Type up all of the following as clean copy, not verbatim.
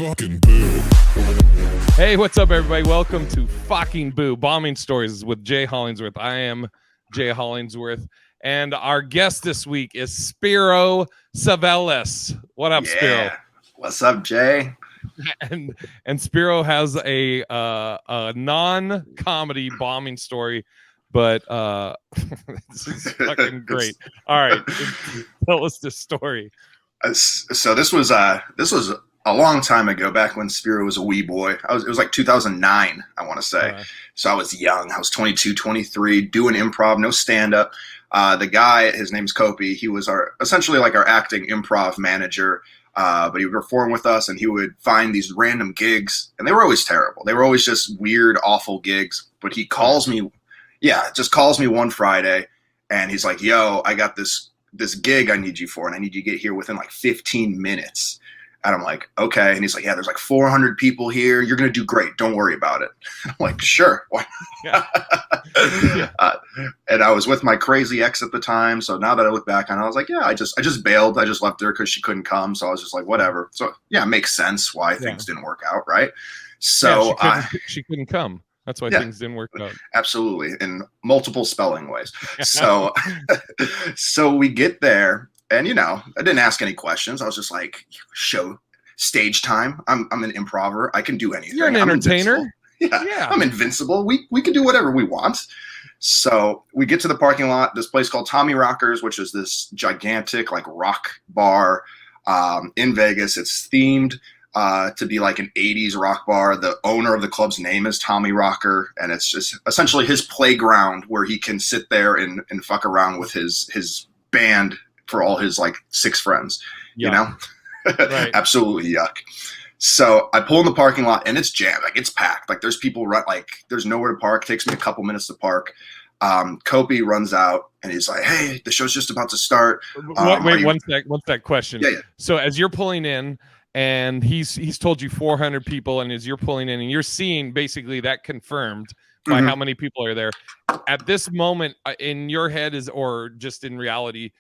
Fucking boo. Hey, what's up, everybody? Welcome to Fucking Boo, Bombing Stories with Jay Hollingsworth. I am Jay Hollingsworth, and our guest this week is Spiro Siavelis. What up, Spiro? What's up, Jay? And Spiro has a non-comedy bombing story, but this is fucking great. All right, tell us the story. So this was a long time ago, back when Spiro was a wee boy. It was like 2009, I want to say. So I was young. I was 22, 23, doing improv, no stand-up. The guy, his name's Kopi. He was essentially like our acting improv manager. But he would perform with us, and he would find these random gigs, and they were always terrible. They were always just weird, awful gigs. But he calls me one Friday, and he's like, "Yo, I got this gig I need you for, and I need you to get here within like 15 minutes." And I'm like, "Okay." And he's like, "Yeah, there's like 400 people here. You're gonna do great. Don't worry about it." I'm like, "Sure." Yeah. And I was with my crazy ex at the time. So now that I look back on it, I was like, yeah, I just bailed. I just left her because she couldn't come. So I was just like, whatever. So yeah, it makes sense why things didn't work out, right? So she couldn't come. That's why things didn't work out. Absolutely, in multiple spelling ways. So so we get there, and I didn't ask any questions. I was just like, show stage time. I'm an improver. I can do anything. You're an entertainer. Yeah, I'm invincible. We can do whatever we want. So we get to the parking lot, this place called Tommy Rockers, which is this gigantic like rock bar in Vegas. It's themed to be like an 80s rock bar. The owner of the club's name is Tommy Rocker, and it's just essentially his playground where he can sit there and fuck around with his band for all his like 6 friends. Yuck. Right. Absolutely yuck. So I pull in the parking lot, and it's jammed. Like, it's packed. Like, there's people there's nowhere to park. It takes me a couple minutes to park. Kopi runs out, and he's like, "Hey, the show's just about to start." Wait, one sec. Question. Yeah. So as you're pulling in, and he's told you 400 people, and as you're pulling in, and you're seeing basically that confirmed by how many people are there. At this moment, in your head or just in reality,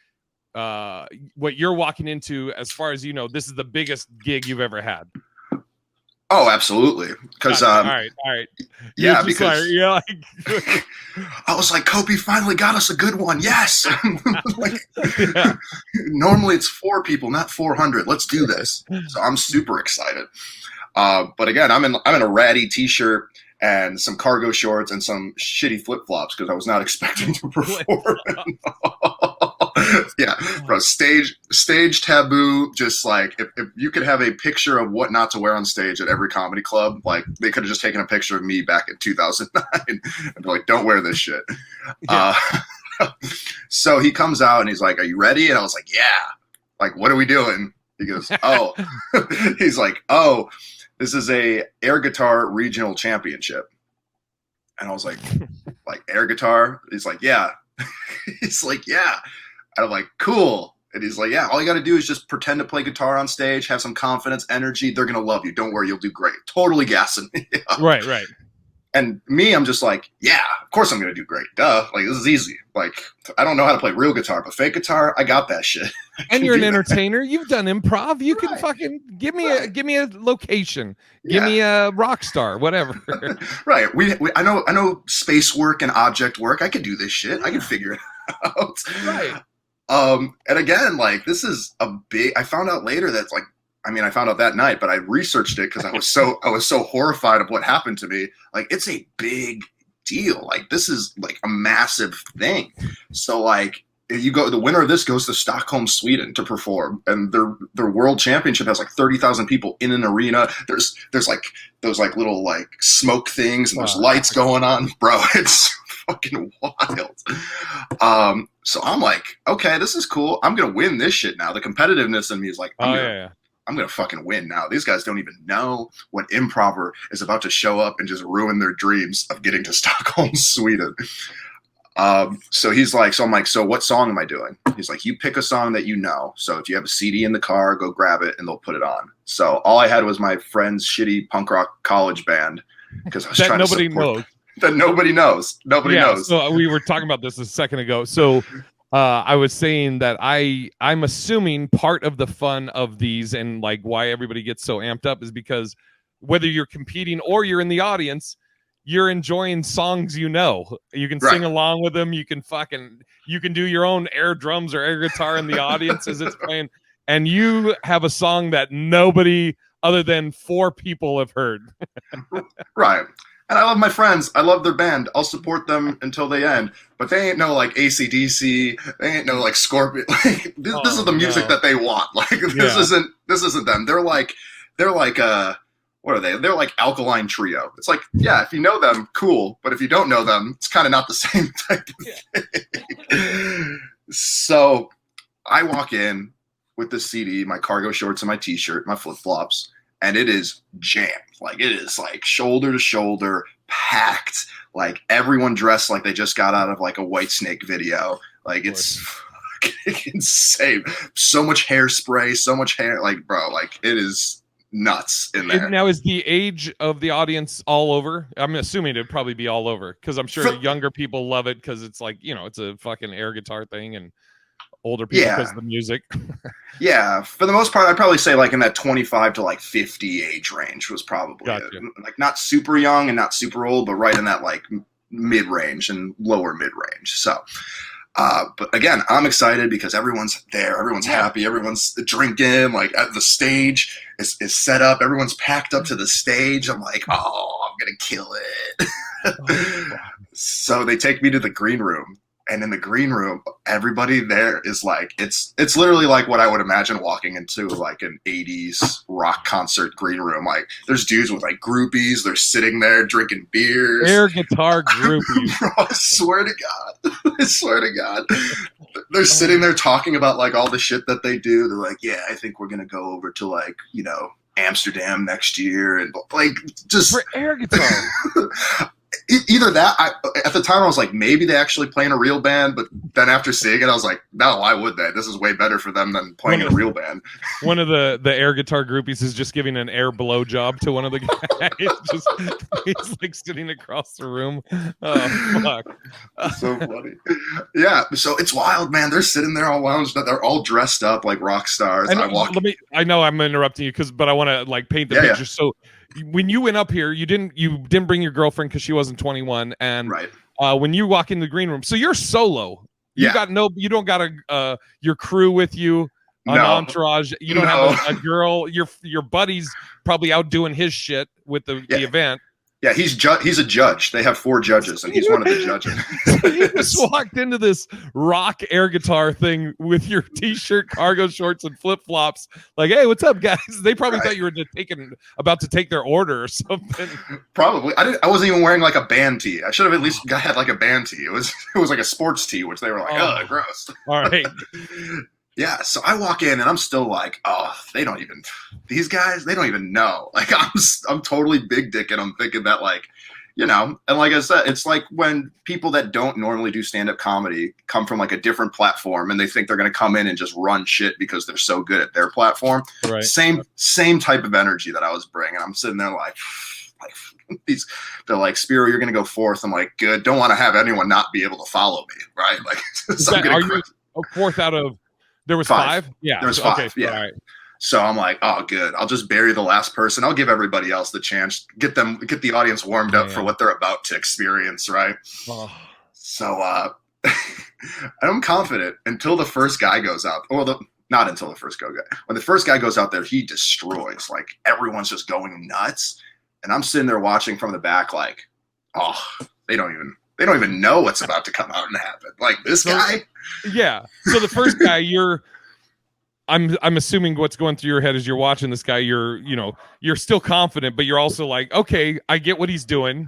what you're walking into, as far as you know, this is the biggest gig you've ever had. Oh, absolutely. Because all right. Yeah, because I was like, Kopi finally got us a good one. Yes. Normally it's 4 people, not 400. Let's do this. So I'm super excited. But again, I'm in a ratty t-shirt and some cargo shorts and some shitty flip-flops because I was not expecting to perform. Yeah, bro, stage taboo. Just like if you could have a picture of what not to wear on stage at every comedy club, like they could have just taken a picture of me back in 2009 and be like, "Don't wear this shit." Yeah. So he comes out and he's like, "Are you ready?" And I was like, "Yeah." Like, "What are we doing?" He goes, "Oh," he's like, "Oh, this is a air guitar regional championship." And I was like air guitar? He's like, "Yeah." He's like, "Yeah." And I'm like, "Cool." And he's like, "Yeah, all you got to do is just pretend to play guitar on stage, have some confidence, energy. They're going to love you. Don't worry, you'll do great." Totally gassing me. Right. And me, I'm just like, yeah, of course I'm going to do great. Duh. Like, this is easy. Like, I don't know how to play real guitar, but fake guitar, I got that shit. And you're an entertainer. You've done improv. You can fucking give me a location. Give me a rock star, whatever. Right. I know space work and object work. I could do this shit. I can figure it out. Right. And again, like, this is I found out later that's like, I found out that night, but I researched it because I was so horrified of what happened to me. Like, it's a big deal. Like, this is like a massive thing. So like, the winner of this goes to Stockholm, Sweden to perform, and their world championship has like 30,000 people in an arena. There's like those like little like smoke things, and there's lights going on, bro. It's fucking wild. So I'm like, okay, this is cool. I'm gonna win this shit now. The competitiveness in me is like, I'm going to fucking win now. These guys don't even know what improver is about to show up and just ruin their dreams of getting to Stockholm, Sweden. So he's like, I'm like, "So what song am I doing?" He's like, "You pick a song that you know. So if you have a CD in the car, go grab it and they'll put it on." So all I had was my friend's shitty punk rock college band because I was trying to support. That nobody knows. Nobody knows. So we were talking about this a second ago. So I was saying that I'm assuming part of the fun of these and like why everybody gets so amped up is because whether you're competing or you're in the audience, you're enjoying songs you know. You can sing Right. along with them. You can do your own air drums or air guitar in the audience as it's playing, and you have a song that nobody other than 4 people have heard. Right. And I love my friends. I love their band. I'll support them until they end. But they ain't no like AC/DC. They ain't no like Scorpion. Like this is the music that they want. Like this isn't them. They're like what are they? They're like Alkaline Trio. It's like, yeah, if you know them, cool. But if you don't know them, it's kind of not the same type of thing. So I walk in with the CD, my cargo shorts and my t-shirt, my flip-flops, and it is jammed. Like it is like shoulder to shoulder, packed. Like everyone dressed like they just got out of like a Whitesnake video. Like it's fucking insane. So much hairspray, so much hair. Like, bro, like it is nuts in there. Now, is the age of the audience all over? I'm assuming it'd probably be all over because I'm sure younger people love it because it's like, you know, it's a fucking air guitar thing, and older people because of the music. Yeah, for the most part, I'd probably say like in that 25 to like 50 age range was probably it. Like not super young and not super old, but right in that like mid range and lower mid range. So, but again, I'm excited because everyone's there, everyone's happy, everyone's drinking. Like at the stage is set up, everyone's packed up to the stage. I'm like, oh, I'm gonna kill it. So they take me to the green room. And in the green room, everybody there is like, it's literally like what I would imagine walking into like an 80s rock concert green room. Like there's dudes with like groupies. They're sitting there drinking beers. Air guitar groupies. Bro, I swear to God. I swear to God. They're sitting there talking about like all the shit that they do. They're like, yeah, I think we're going to go over to like, you know, Amsterdam next year. And like just for air guitar. Either that, at the time I was like, maybe they actually play in a real band, but then after seeing it, I was like, no, why would they? This is way better for them than playing in a real band. One of the air guitar groupies is just giving an air blow job to one of the guys. He's like sitting across the room. Oh, fuck. So funny. Yeah, so it's wild, man. They're sitting there all lounged up. They're all dressed up like rock stars. I know I'm interrupting you but I want to like paint the picture. Yeah. So when you went up here, you didn't bring your girlfriend because she wasn't 21, and when you walk in the green room, so you're solo. You don't got your crew with you, an entourage. You don't have a girl. Your buddy's probably out doing his shit with the event. Yeah, he's a judge. They have 4 judges, and he's one of the judges. You just walked into this rock air guitar thing with your t-shirt, cargo shorts, and flip-flops. Like, hey, what's up, guys? They probably thought you were about to take their order or something. Probably. I wasn't even wearing like a band tee. I should have at least had like a band tee. It was like a sports tee, which they were like, oh gross. All right. Yeah, so I walk in and I'm still like, oh, these guys, they don't even know. Like I'm totally big dick and I'm thinking that like, you know, and like I said, it's like when people that don't normally do stand-up comedy come from like a different platform and they think they're going to come in and just run shit because they're so good at their platform. Right. Same type of energy that I was bringing. I'm sitting there like they're like, Spiro, you're going to go 4th. I'm like, good. Don't want to have anyone not be able to follow me. Right. Like, so are you 4th out of, there was 5? Yeah. There was 5. Okay, yeah. All right. So I'm like, oh, good. I'll just bury the last person. I'll give everybody else the chance. Get the audience warmed up for what they're about to experience, right? Oh. So I'm confident until the first guy goes out. Well, not until the first guy. When the first guy goes out there, he destroys. Like everyone's just going nuts, and I'm sitting there watching from the back, like, oh, they don't even know what's about to come out and happen. Like this guy. Yeah. So the first guy, I'm assuming what's going through your head as you're watching this guy, you're still confident, but you're also like, okay, I get what he's doing.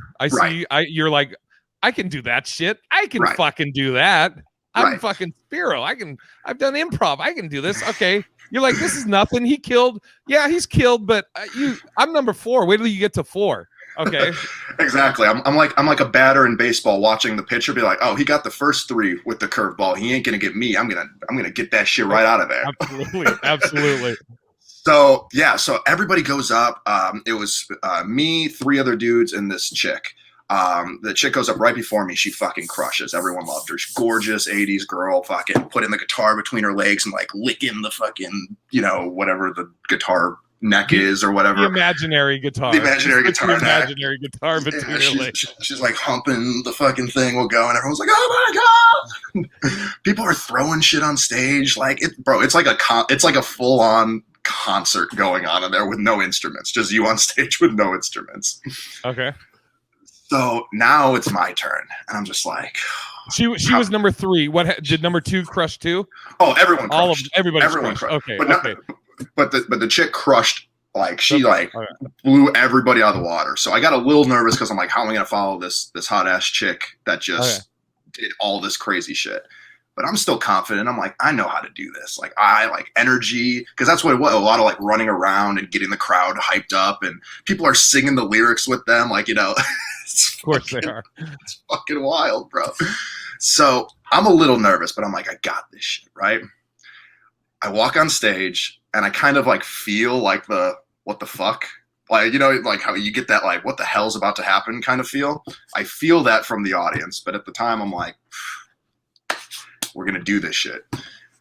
You're like, I can do that shit. I can fucking do that. I'm fucking Spiro. I've done improv. I can do this. Okay. You're like, this is nothing. He killed. Yeah, he's killed, but I'm number 4. Wait till you get to 4. Okay. Exactly. I'm like a batter in baseball watching the pitcher be like, oh, he got the first 3 with the curveball. He ain't gonna get me. I'm gonna get that shit right out of there. Absolutely. So yeah, so everybody goes up. It was me, 3 other dudes, and this chick. The chick goes up right before me. She fucking crushes. Everyone loved her. She's gorgeous 80s girl, fucking putting the guitar between her legs and like licking the fucking, whatever the guitar neck is or whatever. The imaginary guitar. The imaginary guitar. The imaginary guitar between her legs. She's like humping the fucking thing will go, and everyone's like, "Oh my god!" People are throwing shit on stage, it's like a full on concert going on in there with no instruments, just you on stage with no instruments. Okay. So now it's my turn, and I'm just like, she was number 3. What did number 2 crush too? Oh, everyone crushed. Everyone crushed. Okay. But the chick crushed, like she blew everybody out of the water. So I got a little nervous because I'm like, how am I gonna follow this hot ass chick that just did all this crazy shit? But I'm still confident. I'm like, I know how to do this. Like I like energy, because that's what it was. A lot of like running around and getting the crowd hyped up, and people are singing the lyrics with them. Like, of course they are. It's fucking wild, bro. So I'm a little nervous, but I'm like, I got this shit, right? I walk on stage and I kind of like feel like what the fuck? Like, like how you get that like, what the hell's about to happen kind of feel? I feel that from the audience, but at the time I'm like, we're going to do this shit.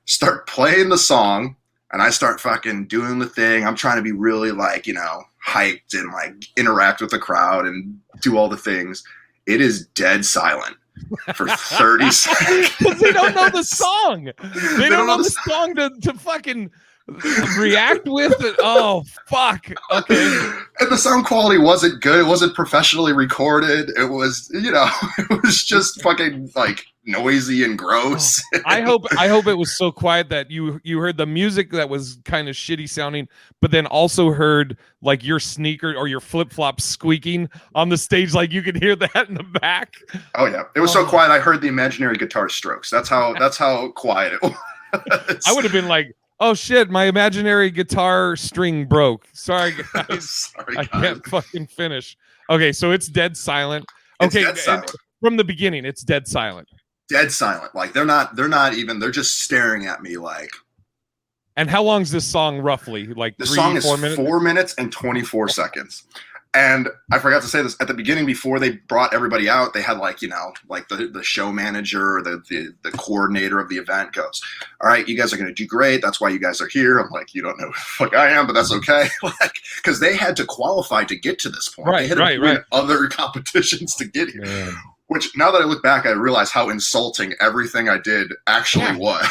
Start playing the song and I start fucking doing the thing. I'm trying to be really like, hyped and like interact with the crowd and do all the things. It is dead silent for 30 seconds. Because they don't know the song. They don't know the song to fucking react with it. Oh, fuck. Okay. And the sound quality wasn't good. It wasn't professionally recorded. It was, it was just fucking like noisy and gross. Oh, I hope it was so quiet that you heard the music that was kind of shitty sounding, but then also heard like your sneaker or your flip-flops squeaking on the stage, like you could hear that in the back. Oh yeah, it was so quiet I heard the imaginary guitar strokes. That's how quiet it was. I would have been like, oh shit, my imaginary guitar string broke. Sorry guys. I can't fucking finish. Okay, so it's dead silent. Okay, dead silent. From the beginning it's dead silent. Dead silent. Like they're not even, they're just staring at me like. And how long's this song roughly? Like the 3, song is 4 minutes? 4 minutes and 24 seconds. And I forgot to say this at the beginning, before they brought everybody out, they had like, like the show manager or the coordinator of the event goes, all right, you guys are going to do great. That's why you guys are here. I'm like, you don't know who the fuck I am, but that's okay. Like, cause they had to qualify to get to this point. Right, they had to win other competitions to get here. Man. Which now that I look back, I realize how insulting everything I did actually was.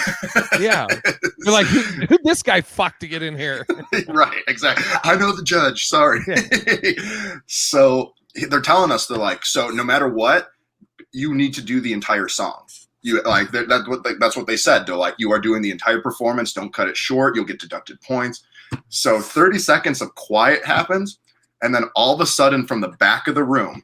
Yeah. You're like, who this guy fucked to get in here? Right, exactly. I know the judge. Sorry. Yeah. So they're telling us, they're like, so no matter what, you need to do the entire song. You like that's what they said. They're like, you are doing the entire performance. Don't cut it short. You'll get deducted points. So 30 seconds of quiet happens, and then all of a sudden from the back of the room,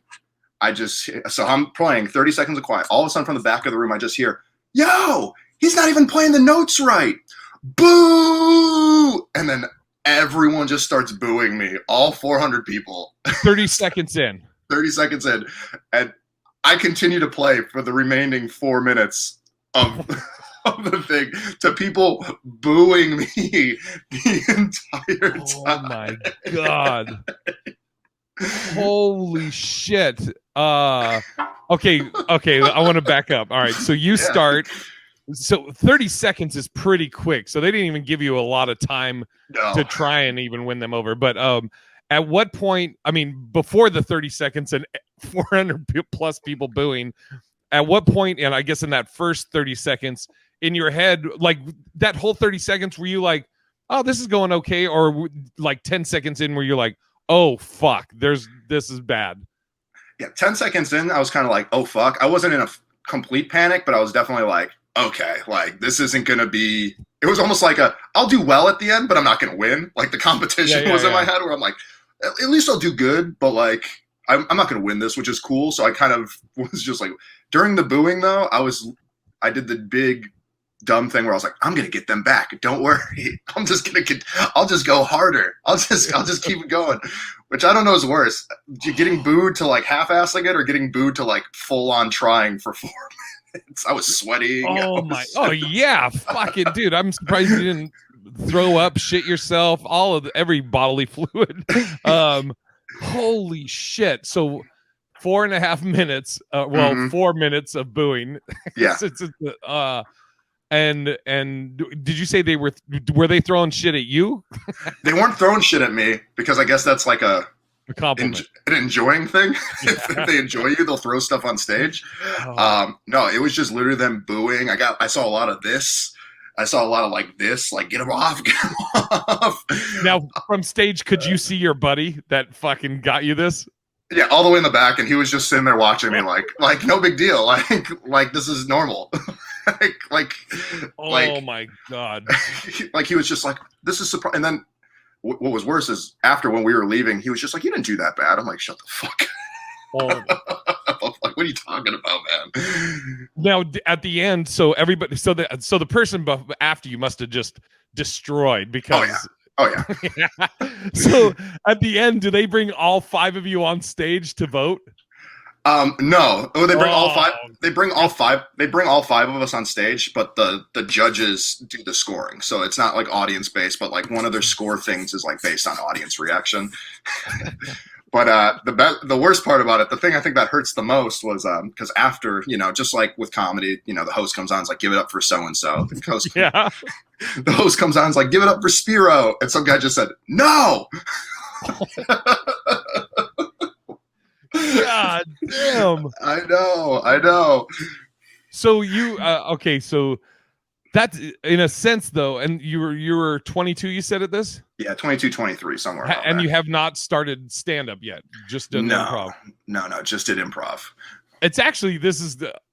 so I'm playing 30 seconds of quiet. All of a sudden from the back of the room, I just hear, yo, he's not even playing the notes right. Boo! And then everyone just starts booing me. All 400 people. 30 seconds in. 30 seconds in. And I continue to play for the remaining 4 minutes of the thing to people booing me the entire time. Oh my God. Holy shit. Okay, I want to back up. All right, so you start. So 30 seconds is pretty quick. So they didn't even give you a lot of time to try and even win them over. But at what point, I mean, before the 30 seconds and 400 plus people booing, at what point, and I guess in that first 30 seconds in your head, like that whole 30 seconds, were you like, oh, this is going okay? Or like 10 seconds in where you're like, oh, fuck, this is bad? Yeah, 10 seconds in, I was kind of like, oh, fuck. I wasn't in a complete panic, but I was definitely like, okay, like this isn't going to be, it was almost like I'll do well at the end, but I'm not going to win. Like the competition was in my head where I'm like, at least I'll do good, but like, I'm not going to win this, which is cool. So I kind of was just like, during the booing though, I did the big dumb thing where I was like, I'm going to get them back. Don't worry. I'll just go harder. I'll just keep it going, which I don't know is worse. Getting booed to like half-assing it or getting booed to like full on trying for 4 minutes. I was sweating. Oh yeah. Fucking dude. I'm surprised you didn't throw up, shit yourself, every bodily fluid. Holy shit. So 4.5 minutes. Well, Mhm. 4 minutes of booing. Yeah. And did you say were they throwing shit at you? They weren't throwing shit at me because I guess that's like A compliment. an enjoying thing. Yeah. If they enjoy you, they'll throw stuff on stage. Oh. No, it was just literally them booing. I saw a lot of this. I saw a lot of like this, like get him off, get him off. Now from stage, could you see your buddy that fucking got you this? Yeah, all the way in the back, and he was just sitting there watching me, like no big deal, like this is normal, like oh my god, like he was just like this is surprising. And then what was worse is after when we were leaving, he was just like, "You didn't do that bad." I'm like, "Shut the fuck." Oh. Like, what are you talking about, man? Now at the end, so everybody, so the person after you must have just destroyed because. Oh yeah. So at the end, do they bring all 5 of you on stage to vote? No. Oh, they bring all 5. They bring all 5. They bring all 5 of us on stage, but the judges do the scoring. So it's not like audience based, but like one of their score things is like based on audience reaction. But the worst part about it, the thing I think that hurts the most was because after, just like with comedy, the host comes on, it's like, give it up for so and so. The host comes on, it's like, give it up for Spiro, and some guy just said no. God damn. I know. So you okay, so that's in a sense though, and you were 22, you said at this? Yeah, 22, 23, somewhere around and there. You have not started stand-up yet, just done improv. No, just did improv. It's actually,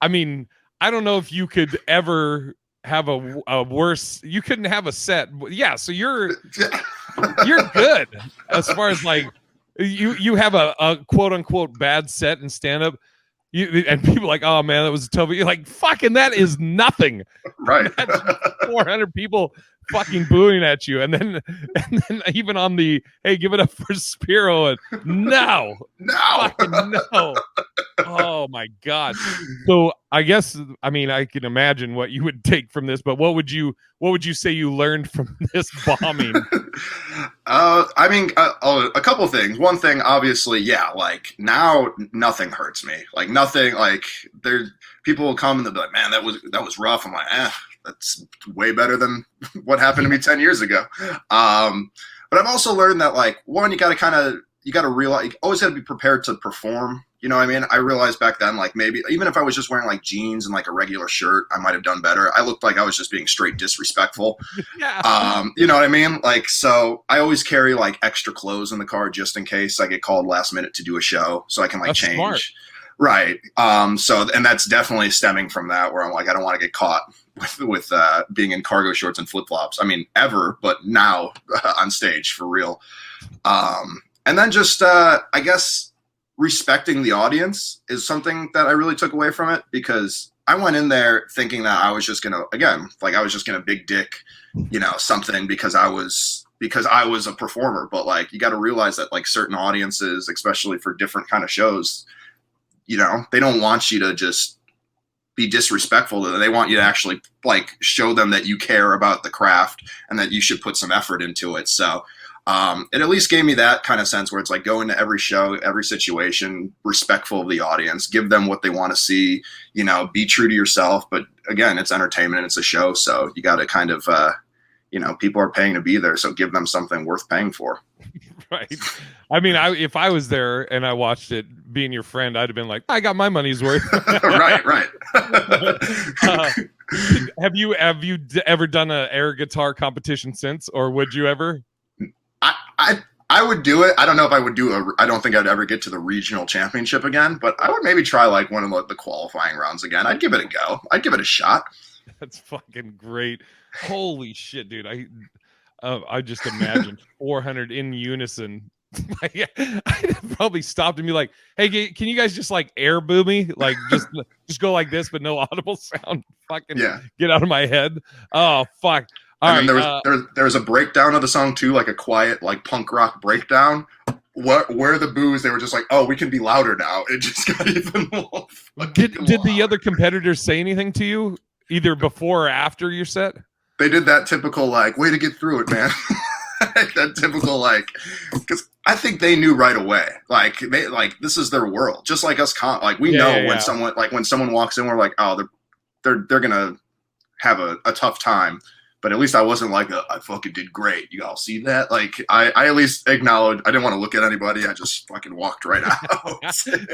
I don't know if you could ever have a worse, you couldn't have a set. Yeah, so you're good as far as like you have a quote unquote bad set in stand-up. And people are like, oh man, that was a tough. You're like, fucking, that is nothing. Right. That's 400 people fucking booing at you, and then even on the hey, give it up for Spiro, and no, fucking no. Oh my god. So I guess I can imagine what you would take from this, but what would you say you learned from this bombing? A couple things. One thing, obviously, yeah, like now nothing hurts me. Like nothing. Like there, people will come and they'll be like, man, that was rough. I'm like, that's way better than what happened to me 10 years ago. But I've also learned that, like, one, you got to realize, you always got to be prepared to perform. You know what I mean? I realized back then, like, maybe even if I was just wearing like jeans and like a regular shirt, I might have done better. I looked like I was just being straight disrespectful. Yeah. You know what I mean? Like, so I always carry like extra clothes in the car just in case I get called last minute to do a show, so I can like That's change. Smart. Right. So, and that's definitely stemming from that, where I'm like, I don't want to get caught with being in cargo shorts and flip flops. I mean, ever, but now on stage for real. And then just, I guess, respecting the audience is something that I really took away from it, because I went in there thinking that I was just gonna, again, like I was just gonna big dick, something because I was a performer. But like, you got to realize that like certain audiences, especially for different kind of shows, they don't want you to just be disrespectful. They want you to actually like show them that you care about the craft and that you should put some effort into it. So it at least gave me that kind of sense where it's like, go into every show, every situation, respectful of the audience, give them what they want to see, be true to yourself. But again, it's entertainment and it's a show. So you got to kind of, people are paying to be there. So give them something worth paying for. Right. I mean, if I was there and I watched it, being your friend, I'd have been like, I got my money's worth. Right. Have you ever done an air guitar competition since, or would you ever? I would do it. I don't know if I would I don't think I'd ever get to the regional championship again, but I would maybe try like one of the qualifying rounds again. I'd give it a go. I'd give it a shot. That's fucking great. Holy shit, dude. I just imagined 400 in unison. I'd probably stopped and be like, hey, can you guys just like air boo me? Like just go like this, but no audible sound. Fucking get out of my head. Oh, fuck. And then there was a breakdown of the song too, like a quiet, like punk rock breakdown. Where the boos, they were just like, oh, we can be louder now. It just got even more. Did the other competitors say anything to you either before or after your set? They did that typical like, way to get through it, man. that typical, like, because I think they knew right away, like this is their world, just like us. Like we know when someone walks in, we're like, oh, they're gonna have a tough time. But at least I wasn't like, I fucking did great. You all see that? Like, I at least acknowledged. I didn't want to look at anybody. I just fucking walked right out.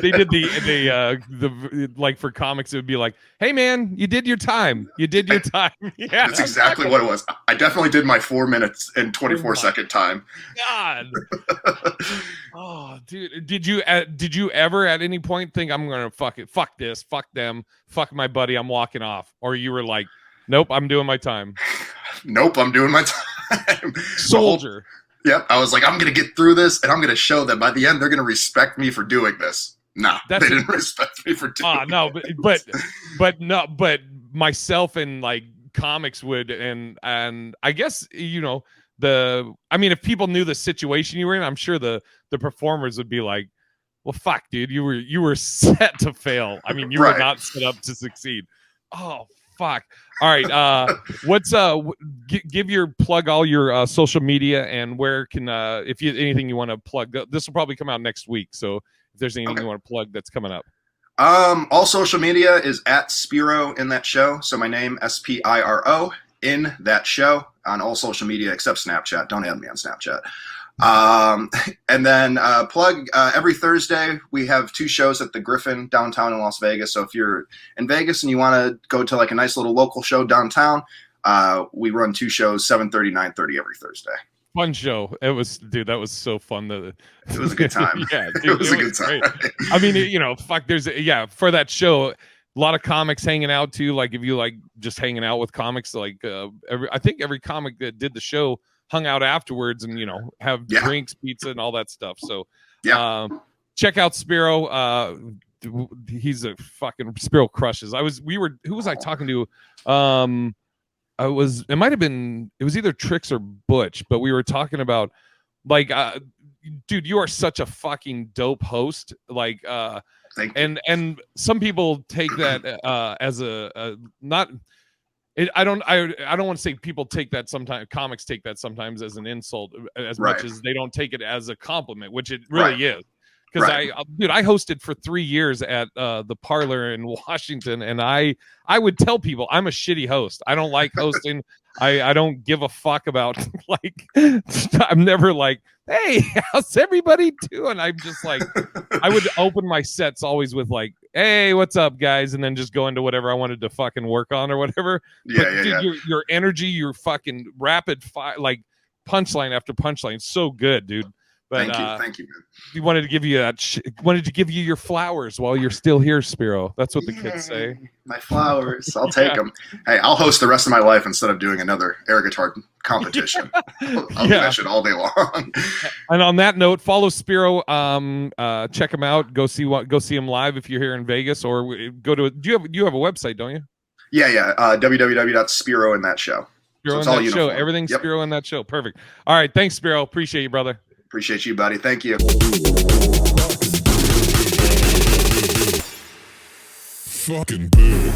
They did the like for comics, it would be like, hey man, you did your time. You did your time. Yeah, that's exactly what it was. I definitely did my 4 minutes and 24-second time. God. Oh, dude, did you ever at any point think I'm gonna fuck this, fuck them, fuck my buddy, I'm walking off, or you were like, nope, I'm doing my time. Nope, I'm doing my time. Soldier. Yep, I was like, I'm going to get through this, and I'm going to show them by the end they're going to respect me for doing this. No, they didn't respect me for doing it. No, but myself and like comics would, and I guess, you know, if people knew the situation you were in, I'm sure the performers would be like, well, fuck, dude, you were set to fail. I mean, you were not set up to succeed. Oh, fuck. All right. What's give your plug all your social media, and where can if you anything you want to plug. This will probably come out next week, so if there's anything you want to plug that's coming up. All social media is at Spiro in that show. So my name, Spiro in that show, on all social media except Snapchat. Don't add me on Snapchat. And then plug every Thursday we have 2 shows at the Griffin downtown in Las Vegas. So if you're in Vegas and you want to go to like a nice little local show downtown, we run 2 shows, 7:30, 9:30 every Thursday. Fun show. It was, dude, that was so fun. It was a good time. Yeah, dude, it was a good time. I mean, you know, fuck, for that show, a lot of comics hanging out too. Like if you like just hanging out with comics, like I think every comic that did the show hung out afterwards and, you know, have drinks, pizza, and all that stuff. So check out Spiro. He's a fucking Spiro crushes. Who was I talking to? It might have been, it was either Trix or Butch, but we were talking about like, dude, you are such a fucking dope host. Like, and some people take that as a not. I don't want to say people take that sometimes. Comics take that sometimes as an insult, as much as they don't take it as a compliment, which it really is. Because I hosted for 3 years at the Parlor in Washington, and I would tell people I'm a shitty host. I don't like hosting. I don't give a fuck about like. I'm never like, hey, how's everybody doing? I'm just like, I would open my sets always with like, hey, what's up, guys, and then just go into whatever I wanted to fucking work on or whatever. Your energy, your fucking rapid fire, like punchline after punchline, so good, dude. But, thank you, man. We wanted to give you wanted to give you your flowers while you're still here, Spiro. That's what the kids say. My flowers, I'll take them. Hey, I'll host the rest of my life instead of doing another air guitar competition. I'll do that shit all day long. And on that note, follow Spiro. Check him out. Go see him live if you're here in Vegas, or go to. Do you have a website? Don't you? Yeah. www.Spiro in that show. Spiro in that show. Everything's Spiro in that show. Perfect. All right. Thanks, Spiro. Appreciate you, brother. Appreciate you, buddy. Thank you. Fucking boo.